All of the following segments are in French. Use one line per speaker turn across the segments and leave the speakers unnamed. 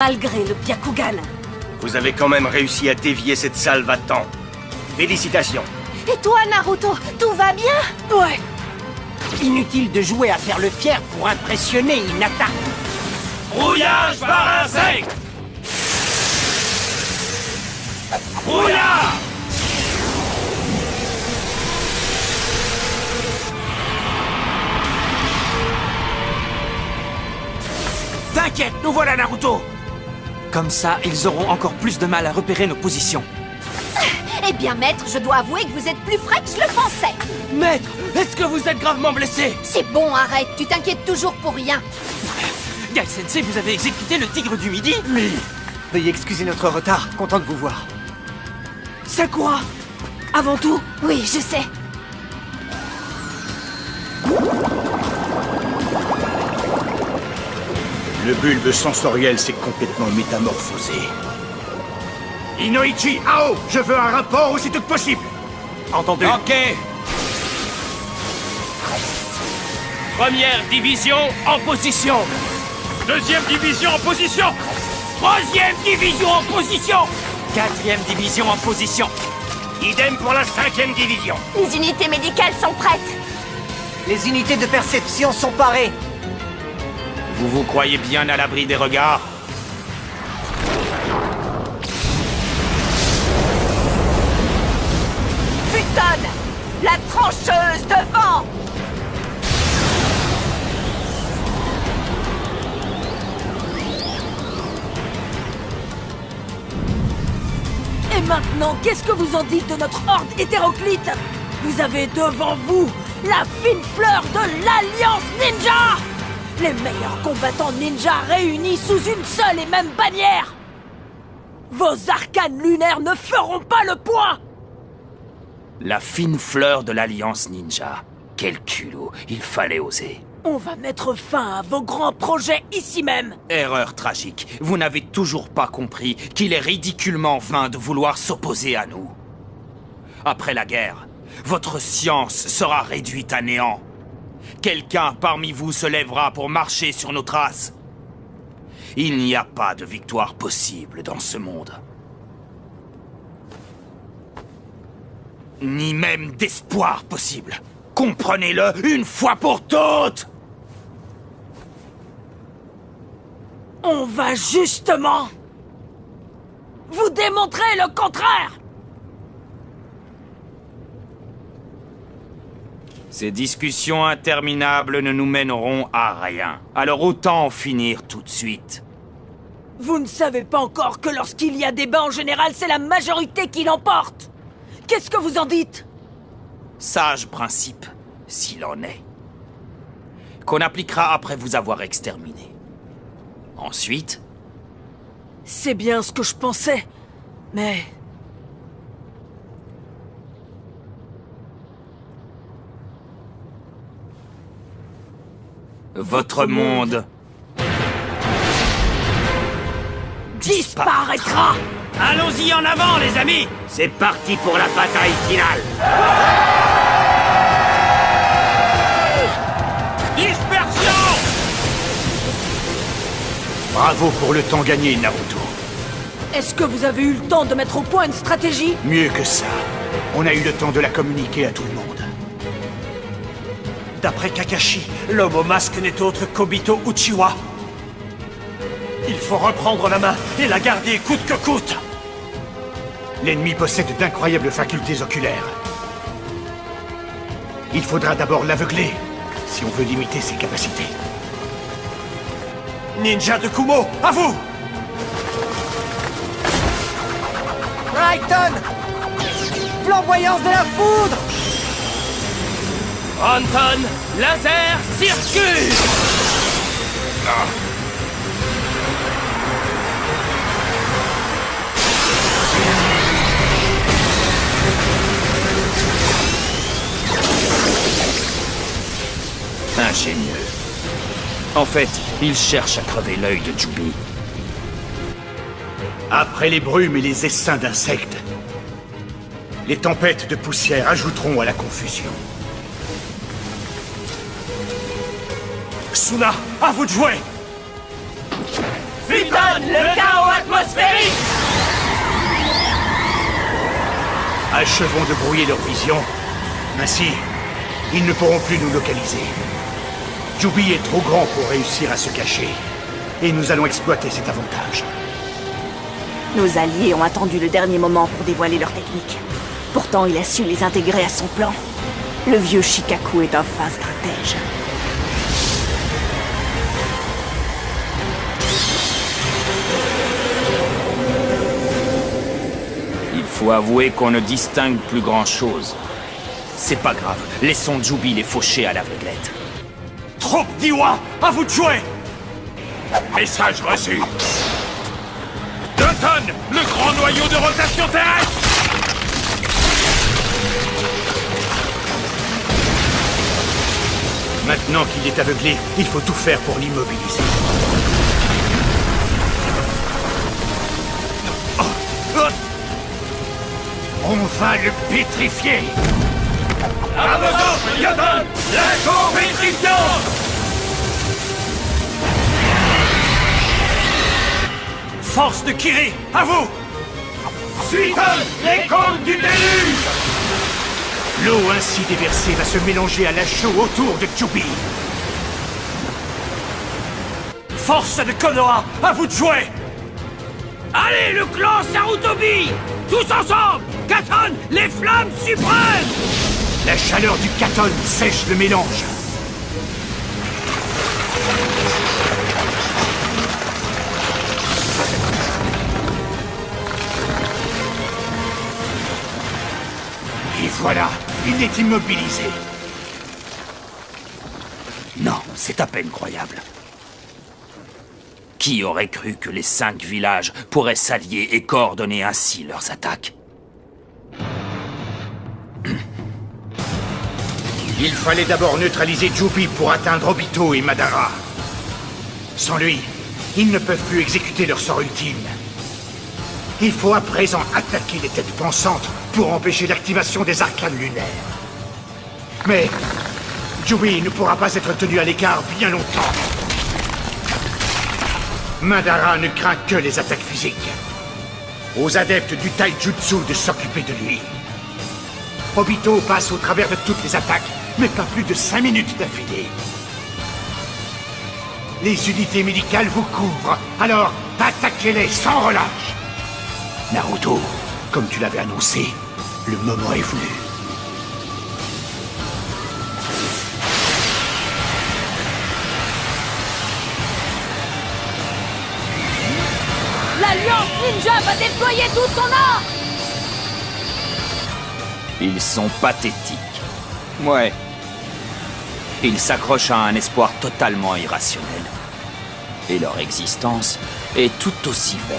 Malgré le Byakugan.
Vous avez quand même réussi à dévier cette salve à temps. Félicitations.
Et toi, Naruto, tout va bien?
Ouais. Inutile de jouer à faire le fier pour impressionner Hinata.
Brouillage par insecte! Brouillard!
T'inquiète, nous voilà Naruto.
Comme ça, ils auront encore plus de mal à repérer nos positions.
Eh bien, maître, je dois avouer que vous êtes plus frais que je le pensais.
Maître, est-ce que vous êtes gravement blessé?
C'est bon, arrête, tu t'inquiètes toujours pour rien.
Gai Sensei, vous avez exécuté le tigre du midi?
Oui. Veuillez excuser notre retard, content de vous voir.
Sakura, avant tout.
Oui, je sais.
Le bulbe sensoriel s'est complètement métamorphosé. Inoichi, Ao, je veux un rapport aussitôt que possible.
Entendu.
Ok.
Première division en position. Deuxième division en position.
Troisième division en position! Quatrième division en position.
Idem pour la 5e division.
Les unités médicales sont prêtes.
Les unités de perception sont parées.
Vous vous croyez bien à l'abri des regards?
Futon, la trancheuse devant.
Et maintenant, qu'est-ce que vous en dites de notre horde hétéroclite? Vous avez devant vous la fine fleur de l'Alliance Ninja! Les meilleurs combattants ninja réunis sous une seule et même bannière! Vos arcanes lunaires ne feront pas le poids!
La fine fleur de l'Alliance Ninja. Quel culot, il fallait oser.
On va mettre fin à vos grands projets ici même!
Erreur tragique. Vous n'avez toujours pas compris qu'il est ridiculement vain de vouloir s'opposer à nous. Après la guerre, votre science sera réduite à néant. Quelqu'un parmi vous se lèvera pour marcher sur nos traces. Il n'y a pas de victoire possible dans ce monde. Ni même d'espoir possible. Comprenez-le une fois pour toutes!
On va justement vous démontrer le contraire!
Ces discussions interminables ne nous mèneront à rien. Alors autant en finir tout de suite.
Vous ne savez pas encore que lorsqu'il y a débat en général, c'est la majorité qui l'emporte! Qu'est-ce que vous en dites?
Sage principe, s'il en est. Qu'on appliquera après vous avoir exterminé. Ensuite...
C'est bien ce que je pensais, mais...
Votre monde...
disparaîtra!
Allons-y en avant, les amis. C'est parti pour la bataille finale.
Dispersion!
Bravo pour le temps gagné, Naruto.
Est-ce que vous avez eu le temps de mettre au point une stratégie?
Mieux que ça. On a eu le temps de la communiquer à tout le monde.
D'après Kakashi, l'homme au masque n'est autre qu'Obito Uchiwa. Il faut reprendre la main et la garder coûte que coûte.
L'ennemi possède d'incroyables facultés oculaires. Il faudra d'abord l'aveugler, si on veut limiter ses capacités.
Ninja de Kumo, à vous! Raikton! Flamboyance de la foudre!
Anton, laser, circule! Ingénieux. En fait, il cherche à crever l'œil de Jubi.
Après les brumes et les essaims d'insectes, les tempêtes de poussière ajouteront à la confusion.
Suna, à vous de jouer!
Vital!
Katon, le chaos atmosphérique!
Achevons de brouiller leur vision. Ainsi, ils ne pourront plus nous localiser. Jubi est trop grand pour réussir à se cacher. Et nous allons exploiter cet avantage.
Nos alliés ont attendu le dernier moment pour dévoiler leur technique. Pourtant, il a su les intégrer à son plan. Le vieux Shikaku est un fin stratège.
Il faut avouer qu'on ne distingue plus grand-chose. C'est pas grave, laissons Jubi les faucher à l'aveuglette.
Troupe d'Iwa, à vous de jouer!
Message reçu.
Doton, le grand noyau de rotation terrestre!
Maintenant qu'il est aveuglé, il faut tout faire pour l'immobiliser. On va le pétrifier.
Amazon, Yoton, la compétition! Force de Kiri, à vous! Suiton, les comptes du déluge!
L'eau ainsi déversée va se mélanger à la chaux autour de Jubi.
Force de Konoha, à vous de jouer!
Allez, le clan Sarutobi! Tous ensemble! Katon, les flammes suprêmes!
La chaleur du Katon sèche le mélange. Et voilà, il est immobilisé.
Non, c'est à peine croyable. Qui aurait cru que les 5 villages pourraient s'allier et coordonner ainsi leurs attaques?
Il fallait d'abord neutraliser Jubi pour atteindre Obito et Madara. Sans lui, ils ne peuvent plus exécuter leur sort ultime. Il faut à présent attaquer les têtes pensantes pour empêcher l'activation des arcanes lunaires. Mais Jubi ne pourra pas être tenu à l'écart bien longtemps. Madara ne craint que les attaques physiques. Aux adeptes du taijutsu de s'occuper de lui. Obito passe au travers de toutes les attaques, mais pas plus de 5 minutes d'affilée. Les unités médicales vous couvrent, alors attaquez-les sans relâche. Naruto, comme tu l'avais annoncé, le moment est venu.
L'Alliance Ninja va déployer tout son art!
Ils sont pathétiques. Ouais. Ils s'accrochent à un espoir totalement irrationnel. Et leur existence est tout aussi vaine.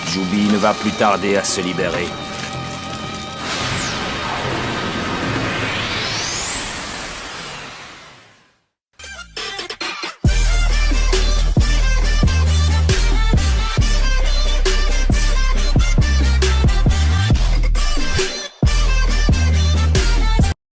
Jubi ne va plus tarder à se libérer.